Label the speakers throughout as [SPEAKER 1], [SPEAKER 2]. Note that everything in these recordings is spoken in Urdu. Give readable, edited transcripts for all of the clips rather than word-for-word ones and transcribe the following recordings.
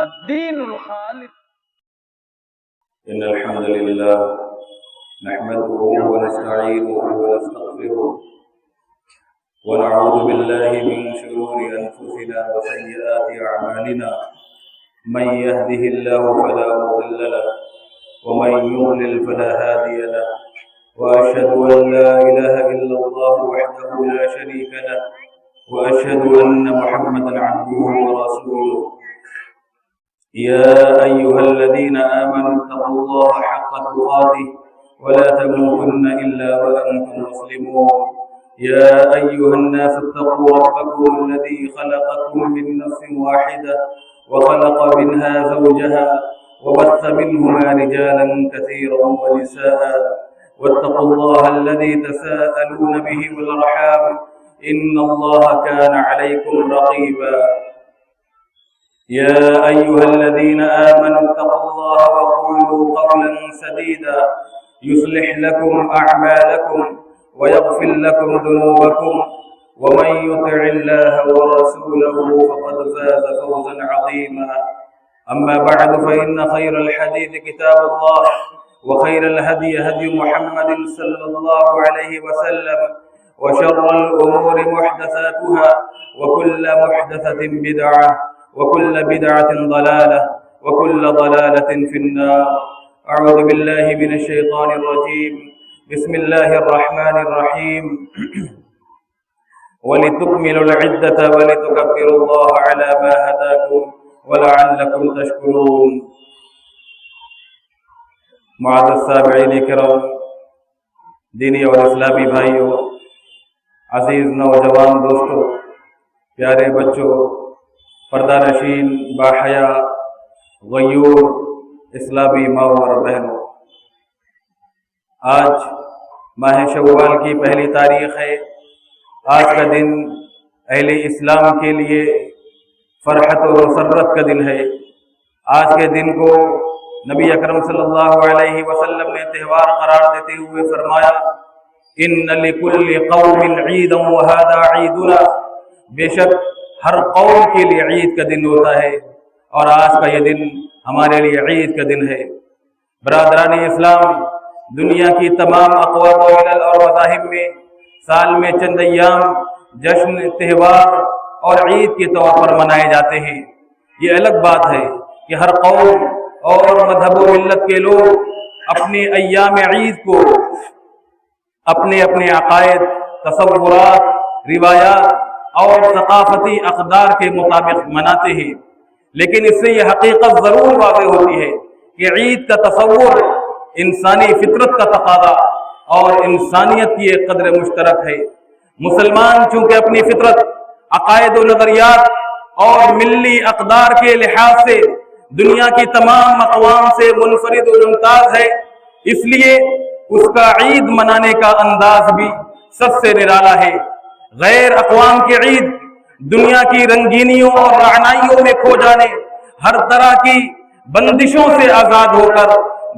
[SPEAKER 1] الدین الخالص.
[SPEAKER 2] إن الحمد لله نحمده ونستعينه ونستغفره ونعوذ بالله من شرور أنفسنا وسيئات أعمالنا من يهده الله فلا مضل له ومن يضلل فلا هادي له وأشهد أن لا إله إلا الله وحده لا شريك له وأشهد أن محمدا عبده ورسوله. يا أيها الذين آمنوا اتقوا الله حق تقاته ولا تموتن إلا وأنتم مسلمون. يا أيها الناس اتقوا ربكم الذي خلقكم من نفس واحدة وخلق منها زوجها وبث منهما رجالا كثيرا ونساء واتقوا الله الذي تساءلون به والأرحام إن الله كان عليكم رقيبا. يا أيها الذين آمنوا اتقوا الله وقولوا قولا سديدا يصلح لكم أعمالكم ويغفر لكم ذنوبكم ومن يطع الله ورسوله فقد فاز فوزا عظيما. أما بعد فإن خير الحديث كتاب الله وخير الهدي هدي محمد صلى الله عليه وسلم وشر الأمور محدثاتها وكل محدثة بدعة وكل بدعة ضلالة وكل ضلالة في النار. أعوذ بالله من الشيطان الرجيم. بسم الله الرحمن الرحيم. ولتكملوا العدة ولتكبروا الله على ما هداكم ولعلكم تشكرون. معزز سامعین کرام، دینی اور اسلامی بھائیوں، عزیز نوجوان دوستوں، پیارے بچوں، پردہ نشین، باحیا، غیور اسلامی ماؤں اور بہنوں، آج ماہ شوال کی پہلی تاریخ ہے. آج کا دن اہل اسلام کے لیے فرحت و مسرت کا دن ہے. آج کے دن کو نبی اکرم صلی اللہ علیہ وسلم نے تہوار قرار دیتے ہوئے فرمایا: ان لکل قوم عیدا وہذا عیدنا. بے شک ہر قوم کے لیے عید کا دن ہوتا ہے اور آج کا یہ دن ہمارے لیے عید کا دن ہے. برادران اسلام، دنیا کی تمام اقوام و ملل اور مذاہب میں سال میں چند ایام جشن، تہوار اور عید کے طور پر منائے جاتے ہیں. یہ الگ بات ہے کہ ہر قوم اور مذہب و ملت کے لوگ اپنے ایام عید کو اپنے اپنے عقائد، تصورات، روایات اور ثقافتی اقدار کے مطابق مناتے ہیں. لیکن اس سے یہ حقیقت ضرور واضح ہوتی ہے کہ عید کا تصور انسانی فطرت کا تقاضا اور انسانیت کی ایک قدر مشترک ہے. مسلمان چونکہ اپنی فطرت، عقائد و نظریات اور ملی اقدار کے لحاظ سے دنیا کی تمام اقوام سے منفرد و ممتاز ہے، اس لیے اس کا عید منانے کا انداز بھی سب سے نرالا ہے. غیر اقوام کی عید دنیا کی رنگینیوں اور رعنائیوں میں کھو جانے، ہر طرح کی بندشوں سے آزاد ہو کر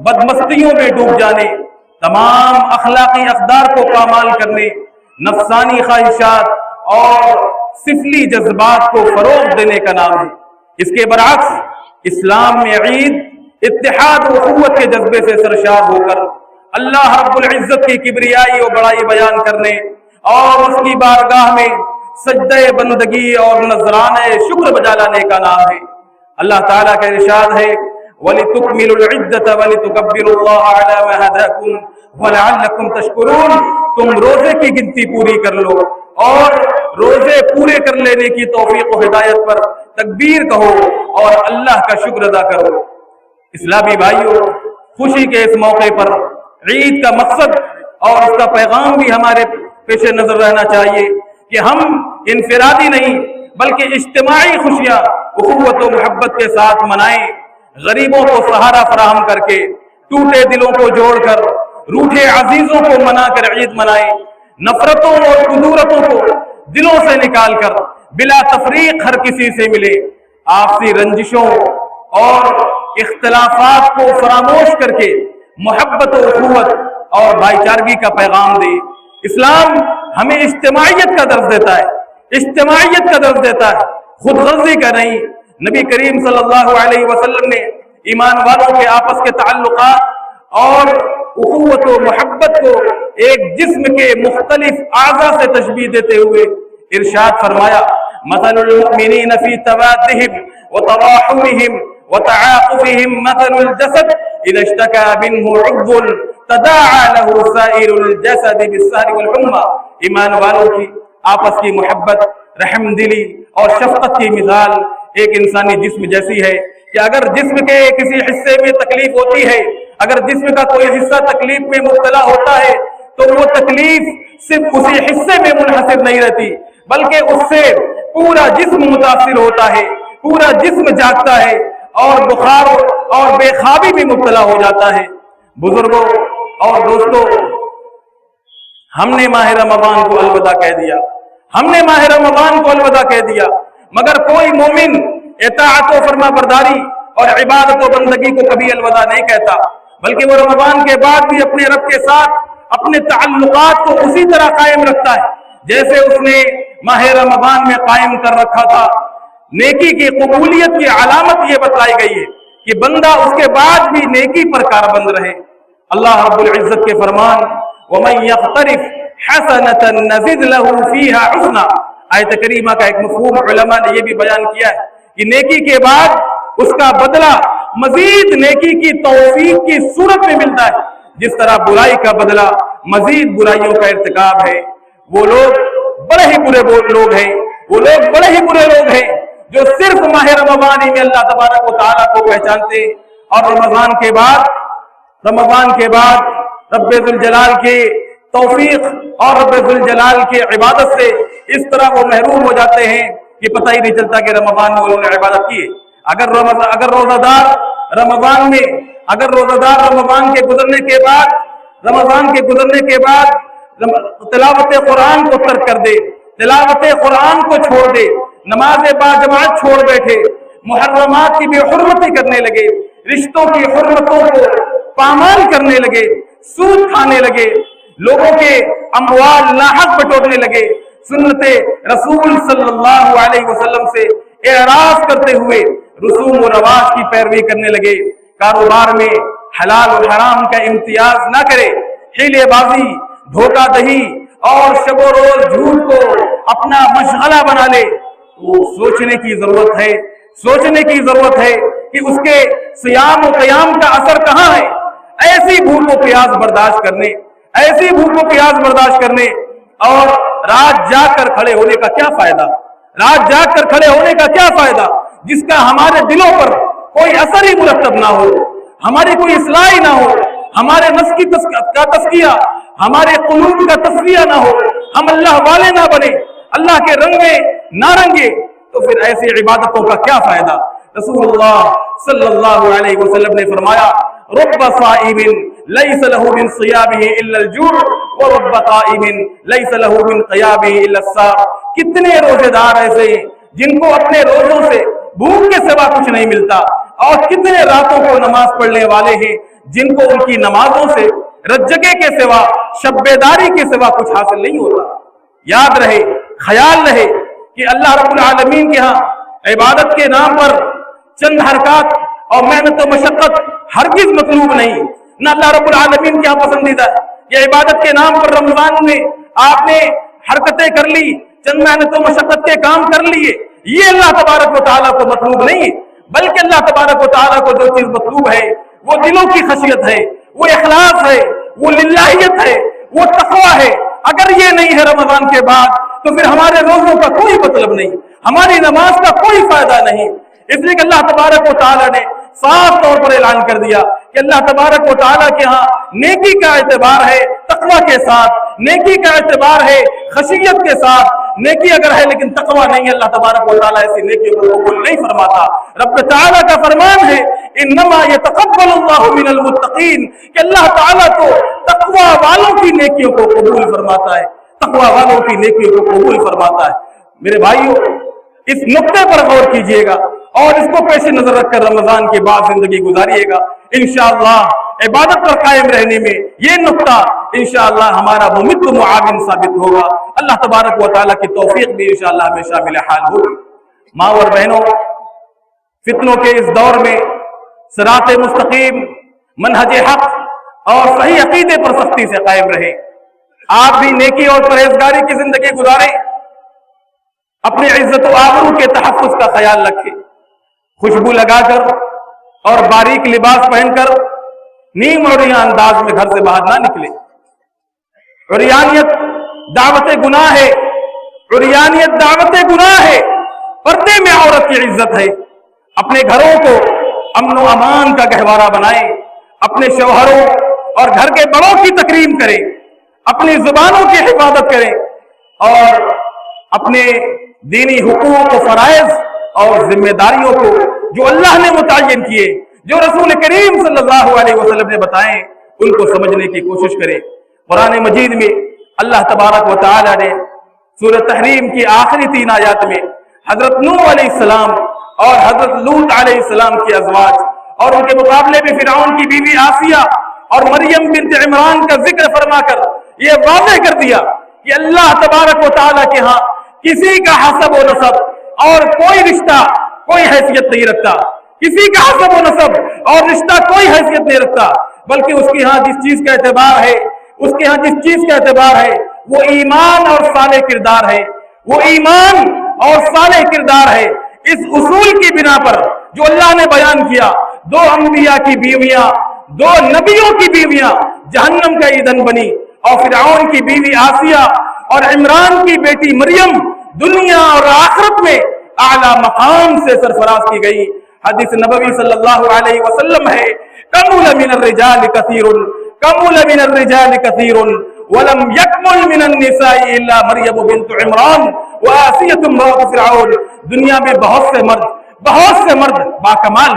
[SPEAKER 2] بدمستیوں میں ڈوب جانے، تمام اخلاقی اقدار کو پامال کرنے، نفسانی خواہشات اور سفلی جذبات کو فروغ دینے کا نام ہے. اس کے برعکس اسلام میں عید اتحاد و اخوت کے جذبے سے سرشار ہو کر اللہ رب العزت کی کبریائی و بڑائی بیان کرنے اور اس کی بارگاہ میں سجدہ بندگی اور نذرانے شکر بجا لانے کا نام ہے. اللہ تعالیٰ کا ارشاد ہے: وَلِتُكْمِلُوا الْعِدَّةَ وَلِتُكَبِّرُوا اللَّهَ عَلَى مَا هَدَاكُمْ وَلَعَلَّكُمْ تَشْكُرُونَ. تم روزے کی گنتی پوری کر لو اور روزے پورے کر لینے کی توفیق و ہدایت پر تکبیر کہو اور اللہ کا شکر ادا کرو. اسلامی بھائیوں، خوشی کے اس موقع پر عید کا مقصد اور اس کا پیغام بھی ہمارے پیش نظر رہنا چاہیے کہ ہم انفرادی نہیں بلکہ اجتماعی خوشیاں اخوت و محبت کے ساتھ منائیں. غریبوں کو سہارا فراہم کر کے، ٹوٹے دلوں کو جوڑ کر، روٹھے عزیزوں کو منا کر عید منائیں. نفرتوں اور کدورتوں کو دلوں سے نکال کر بلا تفریق ہر کسی سے ملے. آپسی رنجشوں اور اختلافات کو فراموش کر کے محبت و اخوت اور بھائی چارگی کا پیغام دے. اسلام ہمیں اجتماعیت کا درس دیتا ہے، اجتماعیت کا درس دیتا ہے، خود غرضی کا نہیں. نبی کریم صلی اللہ علیہ وسلم نے ایمان والوں کے آپس کے تعلقات اور اخوت و محبت کو ایک جسم کے مختلف اعضاء سے تشبیہ دیتے ہوئے ارشاد فرمایا مثل المؤمنین فی توادہم وتراحمہم وتعاطفہم مثل الجسد اذا اشتكى منه عضو تداعى له سائر الجسد بالسهر والحمى. ایمان والوں کی آپس کی محبت، رحم دلی اور شفقت کی مثال ایک انسانی جسم جیسی ہے کہ اگر جسم کے کسی حصے میں تکلیف ہوتی ہے، اگر جسم کا کوئی حصہ تکلیف میں مبتلا ہوتا ہے تو وہ تکلیف صرف اسی حصے میں منحصر نہیں رہتی بلکہ اس سے پورا جسم متاثر ہوتا ہے، پورا جسم جاگتا ہے اور بخار اور بے خوابی بھی مبتلا ہو جاتا ہے. بزرگوں اور دوستوں، ہم نے ماہ رمضان کو الوداع کہہ دیا، ہم نے ماہ رمضان کو الوداع کہہ دیا، مگر کوئی مومن اطاعت و فرما برداری اور عبادت و بندگی کو کبھی الوداع نہیں کہتا، بلکہ وہ رمضان کے بعد بھی اپنے رب کے ساتھ اپنے تعلقات کو اسی طرح قائم رکھتا ہے جیسے اس نے ماہ رمضان میں قائم کر رکھا تھا. نیکی کی قبولیت کی علامت یہ بتلائی گئی ہے کہ بندہ اس کے بعد بھی نیکی پر کاربند رہے. اللہ رب العزت کے فرمان وَمَن يَقْتَرِفْ حَسَنَةً نَزِدْ لَهُ فِيهَا حُسْنًا. آیت کریمہ کا ایک مفہوم علماء نے یہ بھی بیان کیا ہے کہ نیکی کے بعد اس کا بدلہ مزید نیکی کی توفیق کی صورت میں ملتا ہے. جس طرح برائی کا بدلہ مزید برائیوں کا ارتکاب ہے. وہ لوگ بڑے ہی برے لوگ ہیں، وہ لوگ بڑے ہی برے لوگ ہیں جو صرف ماہ رمضان ہی میں اللہ تبارک و تعالیٰ کو پہچانتے اور رمضان کے بعد رب ذوالجلال کے توفیق اور رب ذوالجلال کے عبادت سے اس طرح وہ محروم ہو جاتے ہیں کہ پتہ ہی نہیں چلتا کہ رمضان میں انہوں نے عبادت کی. اگر روزہ دار رمضان کے گزرنے کے بعد تلاوت قرآن کو ترک کر دے، تلاوت قرآن کو چھوڑ دے، نماز با جماعت چھوڑ بیٹھے، محرمات کی بے حرمتی کرنے لگے، رشتوں کی حرمتوں کو پامال کرنے لگے، سود کھانے لگے، لوگوں کے اموال لاحق بٹورنے لگے، سنت رسول صلی اللہ علیہ وسلم سے اعراض کرتے ہوئے رسوم و رواج کی پیروی کرنے لگے، کاروبار میں حلال و حرام کا امتیاز نہ کرے، حیلے بازی، دھوکہ دہی اور شب و روز جھوٹ کو اپنا مشغلہ بنا لے، تو سوچنے کی ضرورت ہے کہ اس کے صیام و قیام کا اثر کہاں ہے. ایسی بھوک و پیاس برداشت کرنے اور رات جاگ کر کھڑے ہونے کا کیا فائدہ جس کا ہمارے دلوں پر کوئی اثر ہی مرتب نہ ہو، ہماری کوئی اصلاح نہ ہو، ہمارے نفس کا تزکیہ، ہمارے قلوب کا تصفیہ نہ ہو، ہم اللہ والے نہ بنے، اللہ کے رنگ میں نہ رنگے، تو پھر ایسی عبادتوں کا کیا فائدہ. رسول اللہ صلی اللہ علیہ وسلم نے فرمایا رب صائم لیس له من صیامه الا الجوع ورب قائم لیس له من قیامه الا السار. کتنے روزے دار ایسے ہیں جن کو اپنے روزوں سے بھوک کے سوا کچھ نہیں ملتا، اور کتنے راتوں کو نماز پڑھنے والے ہیں جن کو ان کی نمازوں سے رجگے کے سوا، شب بیداری کے سوا کچھ حاصل نہیں ہوتا. یاد رہے، خیال رہے کہ اللہ رب العالمین کے ہاں عبادت کے نام پر چند حرکات اور محنت و مشقت ہرگز مطلوب نہیں، نہ اللہ رب العالمین کے ہاں پسندیدہ ہے. یہ عبادت کے نام پر رمضان میں آپ نے حرکتیں کر لی، چند محنت و مشقت کے کام کر لیے، یہ اللہ تبارک و تعالیٰ کو مطلوب نہیں، بلکہ اللہ تبارک و تعالیٰ کو جو چیز مطلوب ہے وہ دلوں کی خشیت ہے، وہ اخلاص ہے، وہ للہیت ہے، وہ تقویٰ ہے. اگر یہ نہیں ہے رمضان کے بعد تو پھر ہمارے روزوں کا کوئی مطلب نہیں، ہماری نماز کا کوئی فائدہ نہیں. اس لیے کہ اللہ تبارک و تعالیٰ نے صاف طور پر اعلان کر دیا کہ اللہ تبارک و تعالیٰ کے ہاں نیکی کا اعتبار ہے تقویٰ کے ساتھ، نیکی کا اعتبار ہے خشیت کے ساتھ. نیکی اگر ہے لیکن تقویٰ نہیں ہے، اللہ تبارک و تعالیٰ ایسی نیکی کو قبول نہیں فرماتا. رب تعالیٰ کا فرمان ہے انما یتقبل اللہ من المتقین، کہ اللہ تعالیٰ تو تقویٰ والوں کی نیکیوں کو قبول فرماتا ہے، تقویٰ والوں کی نیکیوں کو قبول فرماتا ہے. میرے بھائیوں، اس نقطے پر غور کیجئے گا اور اس کو پیش نظر رکھ کر رمضان کے بعد زندگی گزاریے گا. انشاءاللہ عبادت پر قائم رہنے میں یہ نقطہ انشاءاللہ ہمارا ممد معاون ثابت ہوگا. اللہ تبارک و تعالیٰ کی توفیق بھی انشاءاللہ ہمیں شامل حال ہوگی. ماں اور بہنوں، فتنوں کے اس دور میں صراط مستقیم، منہج حق اور صحیح عقیدے پر سختی سے قائم رہے۔ آپ بھی نیکی اور پرہیزگاری کی زندگی گزاریں، اپنی عزت و آبرو کے تحفظ کا خیال رکھیں، خوشبو لگا کر اور باریک لباس پہن کر نیم عریاں انداز میں گھر سے باہر نہ نکلے۔ عریانیت دعوت گناہ ہے، عریانیت دعوت گناہ ہے، پردے میں عورت کی عزت ہے۔ اپنے گھروں کو امن و امان کا گہوارہ بنائیں، اپنے شوہروں اور گھر کے بڑوں کی تکریم کریں، اپنی زبانوں کی حفاظت کریں اور اپنے دینی حقوق و فرائض اور ذمہ داریوں کو جو اللہ نے متعین کیے، جو رسول کریم صلی اللہ علیہ وسلم نے بتائیں، ان کو سمجھنے کی کوشش کریں۔ قرآن مجید میں اللہ تبارک و تعالی نے سورہ تحریم کی آخری 3 آیات میں حضرت نوح علیہ السلام اور حضرت لوط علیہ السلام کے ازواج اور ان کے مقابلے میں فرعون کی بیوی آسیہ اور مریم بنت عمران کا ذکر فرما کر یہ واضح کر دیا کہ اللہ تبارک و تعالی کے ہاں کسی کا حسب و نسب اور کوئی رشتہ کوئی حیثیت نہیں رکھتا، کسی کا حسب و نسب اور رشتہ کوئی حیثیت نہیں رکھتا، بلکہ اس کے ہاں جس چیز کا اعتبار ہے، اس کے ہاں جس چیز کا اعتبار ہے وہ ایمان اور صالح کردار ہے، وہ ایمان اور صالح کردار ہے۔ اس اصول کی بنا پر جو اللہ نے بیان کیا، 2 انبیاء کی بیویاں، 2 نبیوں کی بیویاں جہنم کا ایندھن بنی، اور فرعون کی بیوی آسیہ اور عمران کی بیٹی مریم دنیا اور آخرت میں اعلیٰ مقام سے سرفراز کی گئی۔ حدیث نبوی صلی اللہ علیہ وسلم ہے، کمل من الرجال کثیر، کمل من الرجال کثیر ولم یکمل من النساء الا مریم بنت عمران وآسیۃ امرأۃ فرعون۔ دنیا میں بہت سے مرد باکمال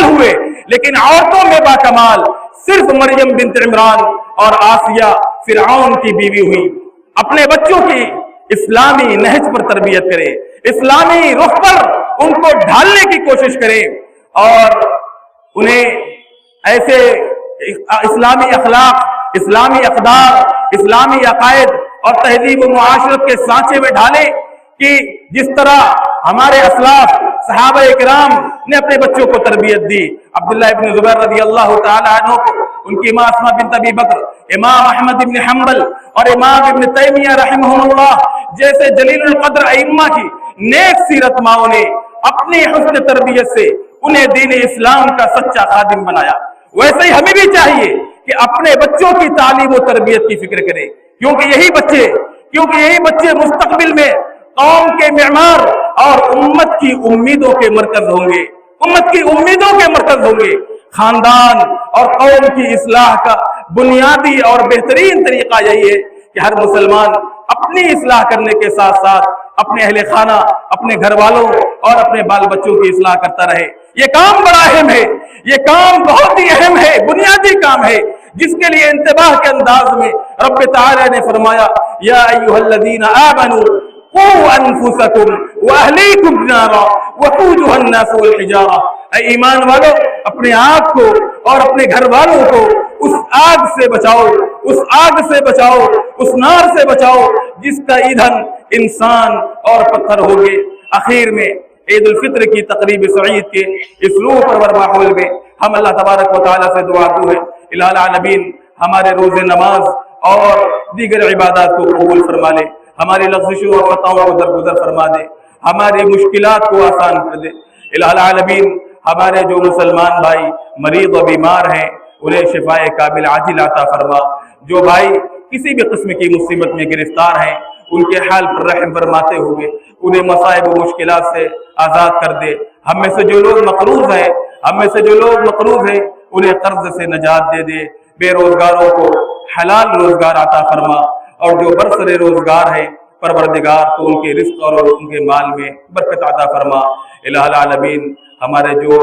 [SPEAKER 2] ہوئے، لیکن عورتوں میں باکمال صرف مریم بنت عمران اور آسیہ فرعون کی بیوی ہوئی۔ اپنے بچوں کی اسلامی نہج پر تربیت کرے، اسلامی رخ پر ان کو ڈھالنے کی کوشش کرے اور انہیں ایسے اسلامی اخلاق، اسلامی اقدار، اسلامی عقائد اور تہذیب و معاشرت کے سانچے میں ڈھالے کہ جس طرح ہمارے اسلاف صحابہ کرام نے اپنے بچوں کو تربیت دی۔ عبداللہ ابن زبیر رضی اللہ تعالی عنہ کو ان کی ماں اسماء بنت ابی بکر، امام احمد ابن حنبل اور امام ابن تیمیہ رحمہ اللہ جیسے جلیل القدر ائمہ کی نیک سیرت ماؤں نے اپنی حسن تربیت سے انہیں دین اسلام کا سچا خادم بنایا۔ ویسے ہی ہمیں بھی چاہیے کہ اپنے بچوں کی تعلیم و تربیت کی فکر کریں، کیونکہ یہی بچے مستقبل میں قوم کے معمار اور امت کی امیدوں کے مرکز ہوں گے۔ خاندان اور قوم کی اصلاح کا بنیادی اور بہترین طریقہ یہی ہے کہ ہر مسلمان اپنی اصلاح کرنے کے ساتھ ساتھ اپنے اہل خانہ، اپنے گھر والوں اور اپنے بال بچوں کی اصلاح کرتا رہے۔ یہ کام بڑا اہم ہے، یہ کام بہت ہی اہم ہے، بنیادی کام ہے، جس کے لیے انتباہ کے انداز میں رب تعالی نے فرمایا یا ایھا الذین آمنوا قوا انفسکم واہلیکم نارا وقودھا الناس والحجارہ۔ اے ایمان والو، اپنے آپ کو اور اپنے گھر والوں کو اس آگ سے بچاؤ، اس نار سے بچاؤ جس کا ایندھن انسان اور پتھر ہوگے۔ آخر میں عید الفطر کی تقریب سعید کے اس روح پرور ماحول میں ہم اللہ تبارک و تعالیٰ سے دعا ہے الہ العالمین ہمارے روزے نماز اور دیگر عبادات کو قبول فرما لے، ہماری لغزشوں اور خطاؤں کو درگزر فرما دے، ہماری مشکلات کو آسان کر دے۔ الہ العالمین ہمارے جو مسلمان بھائی مریض و بیمار ہیں انہیں شفائے کامل عاجل عطا فرما، جو بھائی کسی بھی قسم کی مصیبت میں گرفتار ہیں ان کے حال پر رحم فرماتے ہوئے انہیں مصائب و مشکلات سے آزاد کر دے۔ ہم میں سے جو لوگ مقروض ہیں انہیں قرض سے نجات دے دے، بے روزگاروں کو حلال روزگار عطا فرما، اور جو برسر روزگار ہیں پروردگار تو ان کے رزق اور ان کے مال میں برکت عطا فرما۔ الہ العالمین ہمارے جو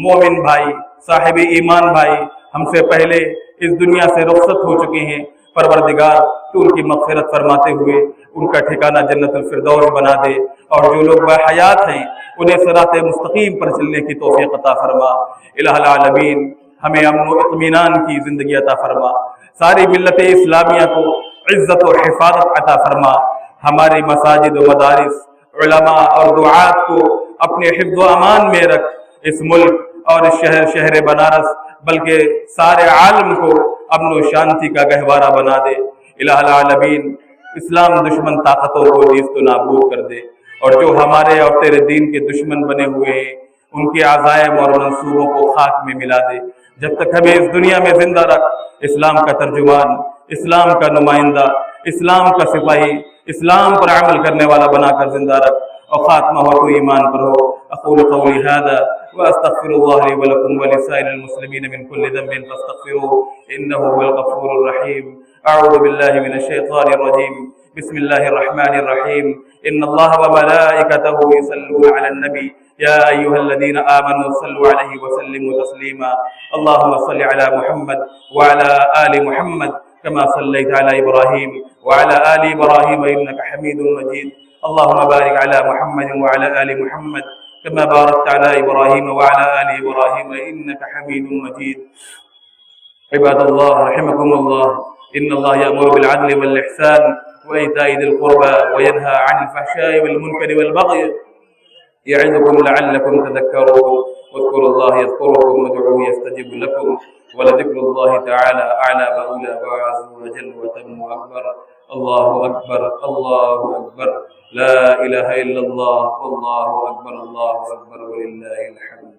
[SPEAKER 2] مومن بھائی صاحب ایمان بھائی ہم سے پہلے اس دنیا سے رخصت ہو چکے ہیں، پروردگار تو ان کی مغفرت فرماتے ہوئے ان کا ٹھکانہ جنت الفردوس بنا دے، اور جو لوگ باحیات ہیں انہیں صراط مستقیم پر چلنے کی توفیق عطا فرما۔ الہ العالمین ہمیں امن و اطمینان کی زندگی عطا فرما، ساری ملت اسلامیہ کو عزت و حفاظت عطا فرما، ہماری مساجد و مدارس علماء اور دعات کو اپنے حفظ و امان میں رکھ، اس ملک اور اس شہر بنارس بلکہ سارے عالم کو امن و شانتی کا گہوارہ بنا دے۔ الہ العالمین اسلام دشمن طاقتوں کو نیست و نابود کر دے، اور جو ہمارے اور تیرے دین کے دشمن بنے ہوئے ہیں ان کے عزائم اور منصوبوں کو خاک میں ملا دے۔ جب تک ہمیں اس دنیا میں زندہ رکھ، اسلام کا ترجمان، اسلام کا نمائندہ، اسلام کا سپاہی، اسلام پر عمل کرنے والا بنا کر زندہ رکھ، اور خاتمہ ہو تو ایمان پر ہو۔ اقول قولی هذا واستغفر الله لي ولكم ولسائر المسلمين من كل ذنب فاستغفروه انه هو الغفور الرحيم۔ اعوذ بالله من الشيطان الرجيم، بسم الله الرحمن الرحيم۔ ان الله وملائكته يصلون على النبي يا ايها الذين امنوا صلوا عليه وسلموا تسليما۔ اللهم صل على محمد وعلى ال محمد كما صليت على ابراهيم وعلى ال ابراهيم انك حميد مجيد۔ اللهم بارك على محمد وعلى ال محمد كما باركت على ابراهيم وعلى ال ابراهيم انك حميد مجيد۔ عباد الله رحمكم الله، ان الله يأمر بالعدل والاحسان وايتاء ذي القربى وينهى عن الفحشاء والمنكر والبغي يعظكم لعلكم تذكرون۔ واذكروا الله يذكركم وادعوه يستجب لكم، ولذكر الله تعالى اعلى واولى واعز وجل وتم واكبر۔ الله اكبر الله اكبر، لا اله الا الله، والله اكبر الله اكبر ولله الحمد۔